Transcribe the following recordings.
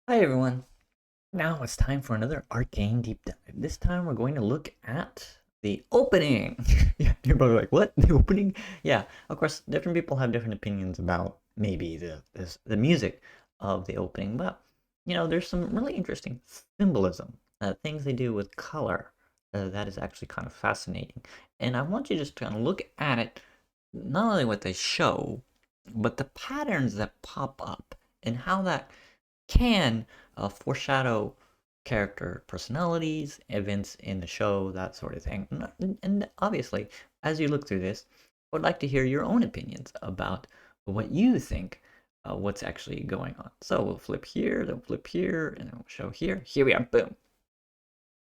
Hi everyone. Now it's time for another Arcane deep dive. This time we're going to look at the opening. Yeah, you're probably like, "What? The opening?" Yeah, of course, different people have different opinions about maybe the music of the opening, but there's some really interesting symbolism, things they do with color, that is actually kind of fascinating. And I want you just to kind of look at it, not only what they show, but the patterns that pop up and how that can foreshadow character personalities, events in the show, that sort of thing. And obviously, as you look through this, I would like to hear your own opinions about what you think, what's actually going on. So we'll flip here, then flip here, and then we'll show here. Here we are, boom.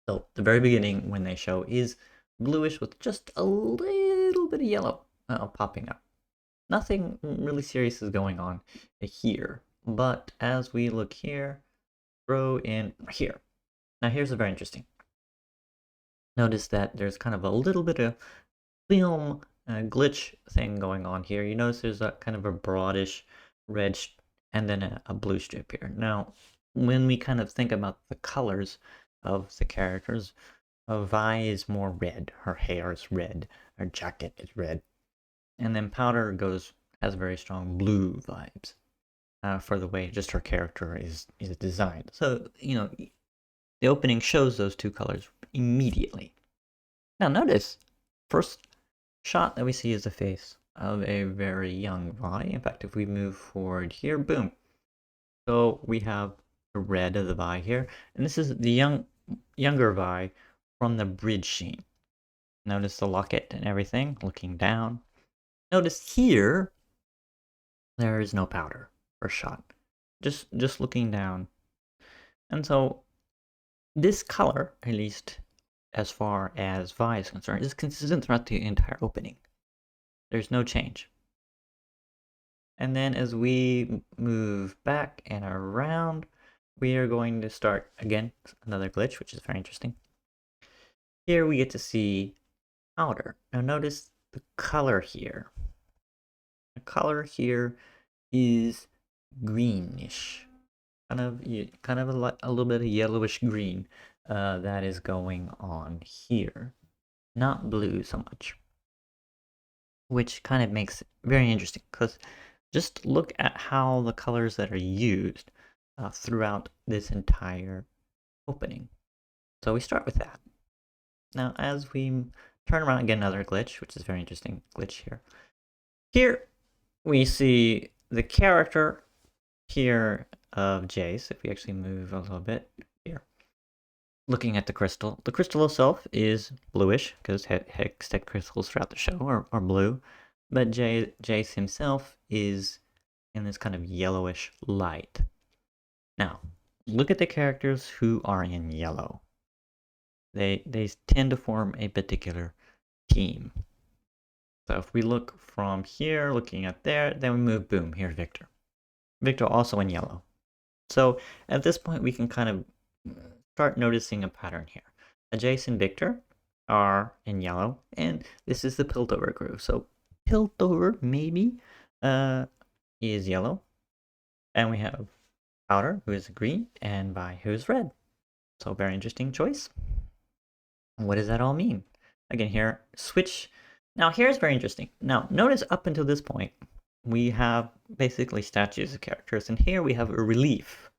So the very beginning when they show is bluish with just a little bit of yellow popping up. Nothing really serious is going on here. But as we look here, throw in here. Now here's a very interesting. Notice that there's kind of a little bit of film glitch thing going on here. You notice there's a kind of a broadish red and then a blue strip here. Now, when we kind of think about the colors of the characters, Vi is more red. Her hair is red. Her jacket is red. And then Powder has very strong blue vibes. For the way just her character is designed. So, the opening shows those two colors immediately. Now notice, first shot that we see is the face of a very young Vi. In fact, if we move forward here, boom. So we have the red of the Vi here, and this is the younger Vi from the bridge scene. Notice the locket and everything, looking down. Notice here, there is no powder or shot. Just looking down. And so this color, at least as far as Vi is concerned, is consistent throughout the entire opening. There's no change. And then as we move back and around, we are going to start, again, another glitch, which is very interesting. Here we get to see Powder. Now notice the color here. The color here is greenish. Kind of a little bit of yellowish green that is going on here. Not blue so much. Which kind of makes it very interesting because just look at how the colors that are used throughout this entire opening. So we start with that. Now, as we turn around and get another glitch, which is a very interesting glitch here. Here we see the character here of Jace. If we actually move a little bit here, looking at the crystal itself is bluish because hextech crystals throughout the show are blue, but Jace himself is in this kind of yellowish light. Now, look at the characters who are in yellow. They tend to form a particular team. So if we look from here, looking at there, then we move, boom, here's Victor. Victor also in yellow. So at this point, we can kind of start noticing a pattern here. Jace and Victor are in yellow, and this is the Piltover crew. So Piltover, maybe, is yellow. And we have Powder, who is green, and Vi, who is red. So very interesting choice. What does that all mean? Again, here, switch. Now, here's very interesting. Now, notice up until this point, we have basically statues of characters, and here we have a relief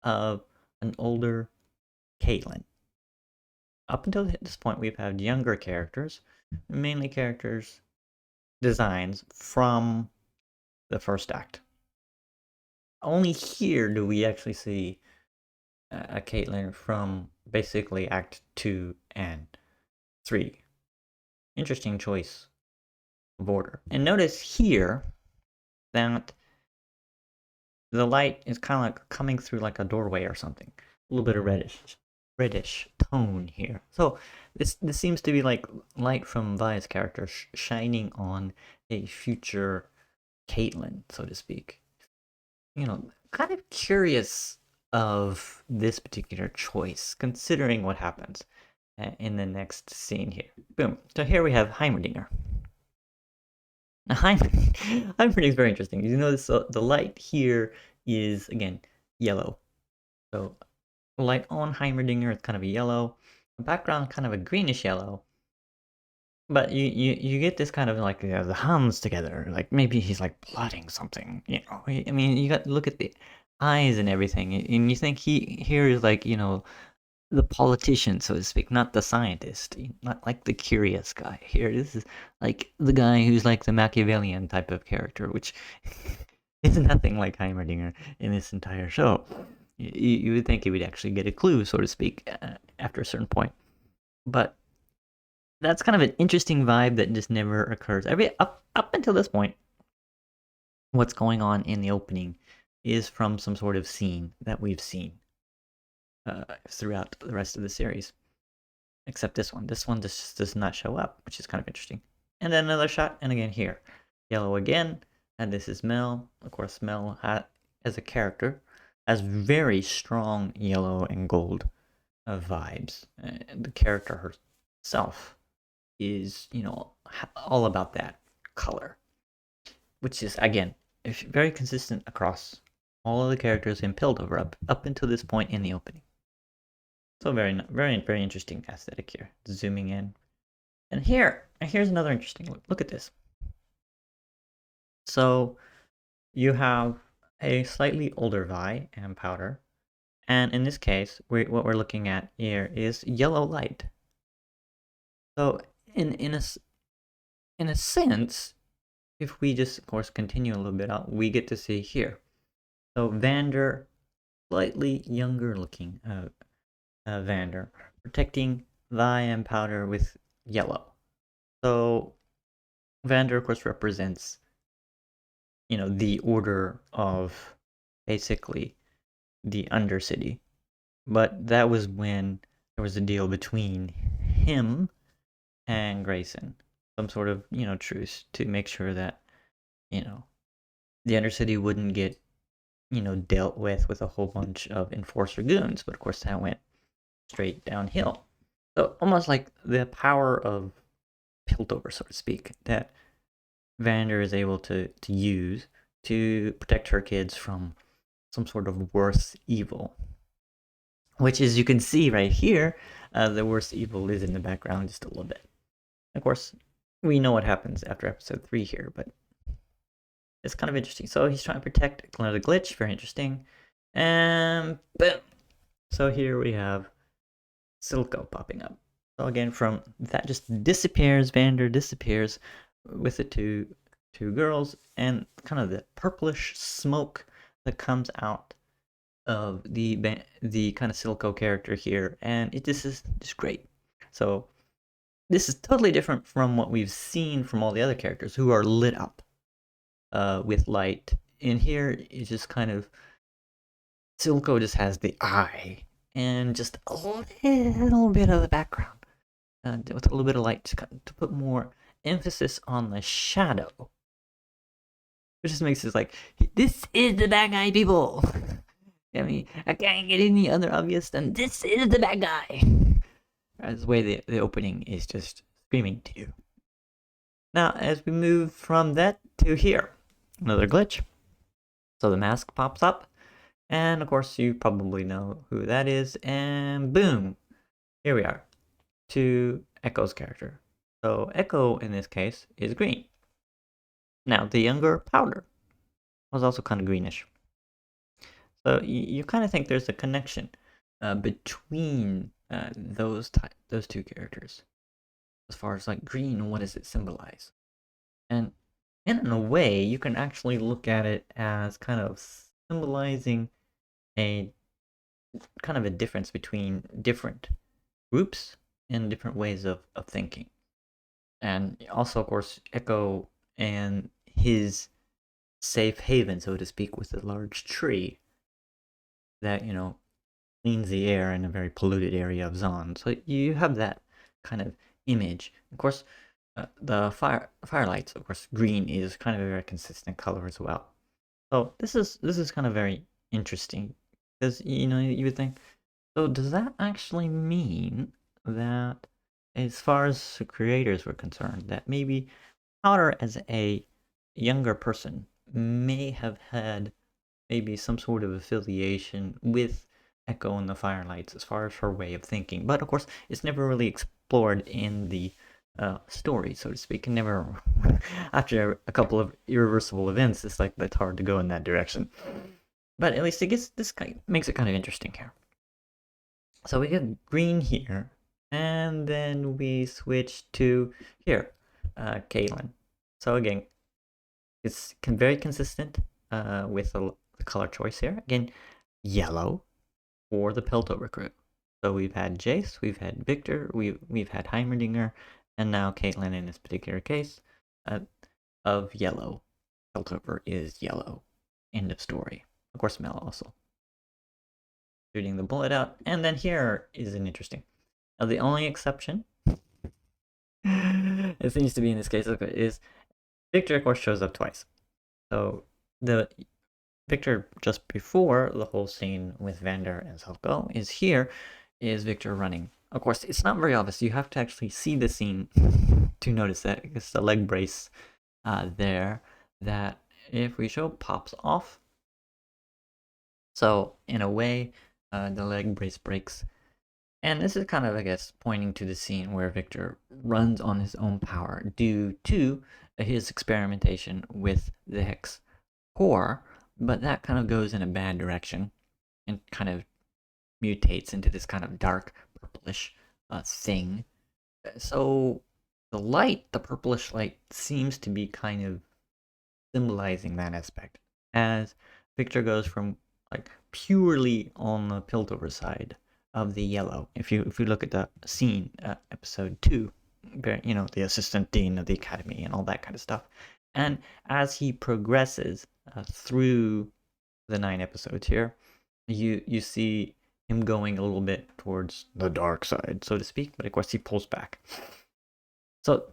of an older Caitlyn. Up until this point, we've had younger characters, mainly characters designs from the first act. Only here do we actually see a Caitlyn from basically Act 2 and 3. Interesting choice of order. And notice here that the light is kind of like coming through like a doorway or something. A little bit of reddish tone here. So this seems to be like light from Vi's character shining on a future Caitlyn, so to speak. Kind of curious of this particular choice, considering what happens in the next scene here. Boom. So here we have Heimerdinger. Now, Heimerdinger is very interesting. You notice the light here is, again, yellow. So light on Heimerdinger is kind of a yellow, background kind of a greenish yellow. But you get this kind of like the hands together, like maybe he's like plotting something, you know. I mean, you got to look at the eyes and everything, and you think he here is like, you know, the politician, so to speak, not the scientist, not like the curious guy. Here, this is like the guy who's like the Machiavellian type of character, which is nothing like Heimerdinger in this entire show. You would think he would actually get a clue, so to speak, after a certain point, but that's kind of an interesting vibe that just never occurs. Up until this point, what's going on in the opening is from some sort of scene that we've seen throughout the rest of the series, except this one. This one just does not show up, which is kind of interesting. And then another shot, and again here, yellow again, and this is Mel. Of course, Mel as a character has very strong yellow and gold vibes. The character herself is, you know, all about that color, which is again very consistent across all of the characters in Piltover up until this point in the opening. So very interesting aesthetic here. Zooming in, and here's another interesting look. Look at this. So you have a slightly older Vi and Powder, and in this case, what we're looking at here is yellow light. So in a sense, if we just, of course, continue a little bit out, we get to see here. So Vander, slightly younger looking Vander, protecting Vi and Powder with yellow. So Vander, of course, represents, you know, the order of basically the Undercity. But that was when there was a deal between him and Grayson. Some sort of, you know, truce to make sure that, you know, the Undercity wouldn't get, you know, dealt with a whole bunch of Enforcer goons. But of course, that went straight downhill. So almost like the power of Piltover, so to speak, that Vander is able to use to protect her kids from some sort of worse evil. Which, as you can see right here, the worst evil is in the background just a little bit. Of course, we know what happens after episode 3 here, but it's kind of interesting. So he's trying to protect another glitch, very interesting. And boom! So here we have Silco popping up. So again, from that just disappears, Vander disappears with the two girls, and kind of the purplish smoke that comes out of the kind of Silco character here, and this is just great. So this is totally different from what we've seen from all the other characters who are lit up with light. In here, it's just kind of Silco just has the eye and just a little bit of the background with a little bit of light to put more emphasis on the shadow. Which just makes it like, this is the bad guy, people. I mean, I can't get any other obvious than this is the bad guy. That's the way the opening is just screaming to you. Now, as we move from that to here, another glitch. So the mask pops up, and of course you probably know who that is, and boom, here we are, to Echo's character. So Echo, in this case, is green. Now, the younger Powder was also kind of greenish. So you kind of think there's a connection between those two characters, as far as like green, what does it symbolize? And in a way, you can actually look at it as kind of symbolizing a kind of a difference between different groups and different ways of thinking. And also, of course, Echo and his safe haven, so to speak, with a large tree that, you know, cleans the air in a very polluted area of Zon. So you have that kind of image. Of course, the firelights, of course, green is kind of a very consistent color as well. So this is kind of very interesting because, you know, you would think, so does that actually mean that, as far as the creators were concerned, that maybe Powder as a younger person may have had maybe some sort of affiliation with Echo in the Firelights as far as her way of thinking. But of course, it's never really explored in the story, so to speak. And never, after a couple of irreversible events, it's like it's hard to go in that direction. But at least it gets this kind makes it kind of interesting here. So we get green here, and then we switch to here, Caitlin. So again, it's very consistent with the color choice here. Again, yellow for the Piltover crew. So we've had Jace, we've had Victor, we've had Heimerdinger, and now Caitlin in this particular case of yellow. Piltover is yellow. End of story. Of course, Mel also. Shooting the bullet out. And then here is an interesting. Now, the only exception, it seems to be in this case, is Victor, of course, shows up twice. So the Victor just before the whole scene with Vander and Selko is here, is Victor running. Of course, it's not very obvious. You have to actually see the scene to notice that. It's the leg brace there that if we show pops off. So in a way, the leg brace breaks. And this is kind of, I guess, pointing to the scene where Victor runs on his own power due to his experimentation with the Hex core, but that kind of goes in a bad direction and kind of mutates into this kind of dark purplish thing. So the light, the purplish light, seems to be kind of symbolizing that aspect as Victor goes from like purely on the Piltover side of the yellow. If you look at the scene, episode 2, you know, the assistant dean of the academy and all that kind of stuff. And as he progresses through the 9 episodes here, you see him going a little bit towards the dark side, so to speak. But of course, he pulls back. So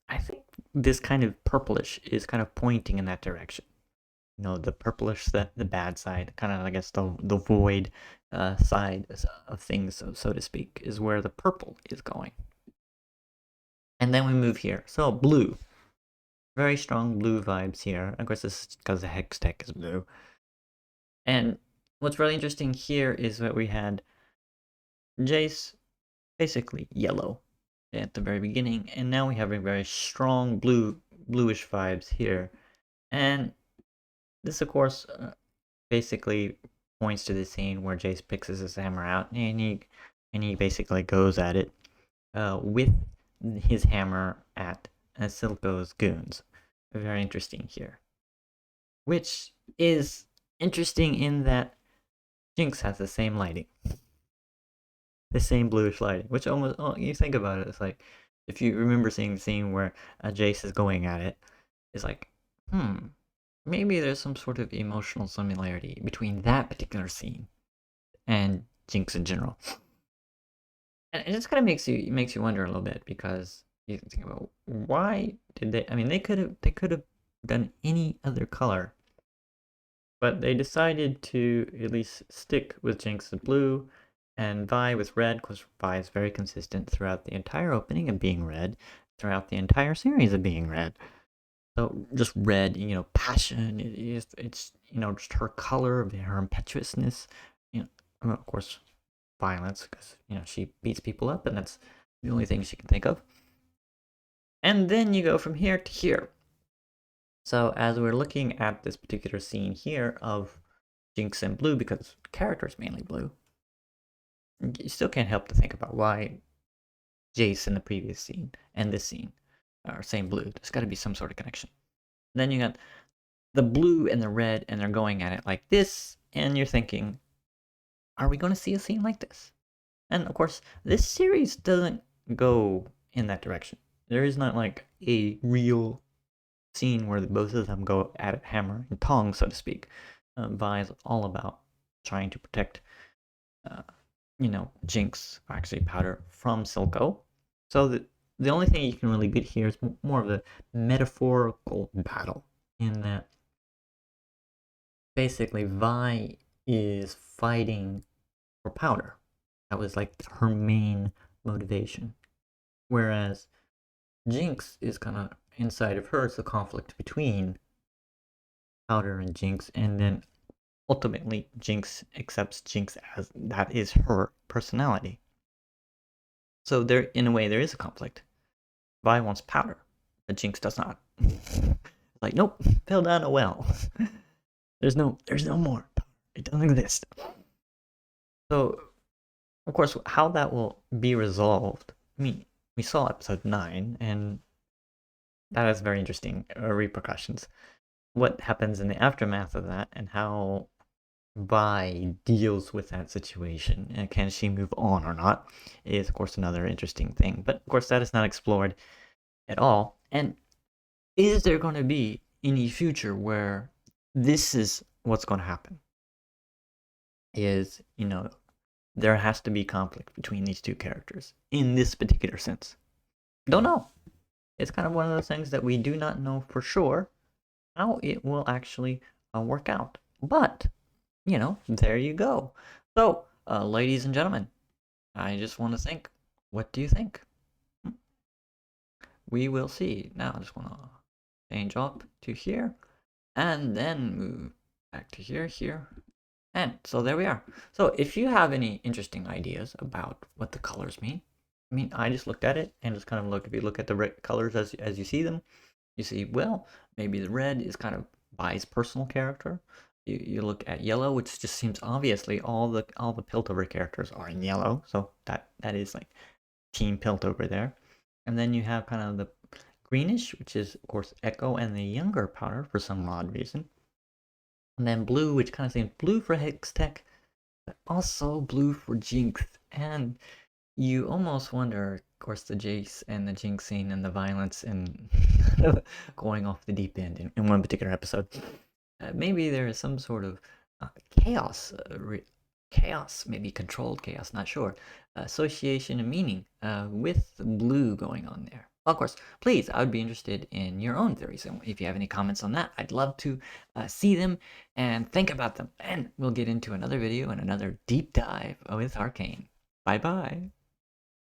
I think this kind of purplish is kind of pointing in that direction. You know, the purplish, the bad side, kind of, I guess, the void side of things, so to speak, is where the purple is going. And then we move here. So blue. Very strong blue vibes here. Of course, this is because the Hex tech is blue. And what's really interesting here is that we had Jace basically yellow at the very beginning, and now we have a very strong bluish vibes here. And this, of course, basically points to the scene where Jace picks his hammer out, and he basically goes at it with his hammer at Silco's goons. Very interesting here. Which is interesting in that Jinx has the same lighting. The same bluish lighting. Which almost, you think about it, it's like, if you remember seeing the scene where Jace is going at it, it's like, maybe there's some sort of emotional similarity between that particular scene and Jinx in general. And it just kind of makes you wonder a little bit, because you think about why did they? I mean, they could have done any other color, but they decided to at least stick with Jinx with blue and Vi with red, because Vi is very consistent throughout the entire opening of being red, throughout the entire series of being red. So just red, you know, passion. It's you know, just her color, her impetuousness. You know, of course, violence, because you know she beats people up, and that's the only thing she can think of. And then you go from here to here. So as we're looking at this particular scene here of Jinx in blue, because the character is mainly blue, you still can't help to think about why Jace in the previous scene and this scene are same blue. There's got to be some sort of connection. Then you got the blue and the red, and they're going at it like this, and you're thinking, are we going to see a scene like this? And of course, this series doesn't go in that direction. There is not like a real scene where both of them go at it hammer and tongs, so to speak. Vi is all about trying to protect, you know, Jinx, actually Powder, from Silco. So the only thing you can really get here is more of a metaphorical battle, in that basically Vi is fighting for Powder. That was like her main motivation. Whereas Jinx is kind of inside of her, it's the conflict between Powder and Jinx, and then ultimately Jinx accepts Jinx as that is her personality. So there, in a way, there is a conflict. Vi wants power, but Jinx does not. Like, nope, fell down a well. there's no more power. It doesn't exist. So, of course, how that will be resolved. I mean, we saw episode 9, and that has very interesting repercussions. What happens in the aftermath of that, and how Vi deals with that situation, and can she move on or not, is of course another interesting thing. But of course, that is not explored at all. And is there going to be any future where this is what's going to happen? Is, there has to be conflict between these two characters in this particular sense. Don't know. It's kind of one of those things that we do not know for sure how it will actually work out. But, there you go. So, ladies and gentlemen, I just want to think, what do you think? We will see. Now I just want to change up to here, and then move back to here. And so there we are. So if you have any interesting ideas about what the colors mean, I mean, I just looked at it and just kind of look. If you look at the colors as you see them, you see, well, maybe the red is kind of Vi's personal character. You look at yellow, which just seems obviously all the Piltover characters are in yellow, so that is like Team Piltover there. And then you have kind of the greenish, which is of course Echo and the younger powder for some odd reason. And then blue, which kind of seems blue for Hextech, but also blue for Jinx. And you almost wonder, of course, the Jace and the Jinxing and the violence and going off the deep end in one particular episode. Maybe there is some sort of chaos, maybe controlled chaos, not sure, association and meaning with blue going on there. Of course, please, I would be interested in your own theories. And if you have any comments on that, I'd love to see them and think about them. And we'll get into another video and another deep dive with Arcane. Bye-bye.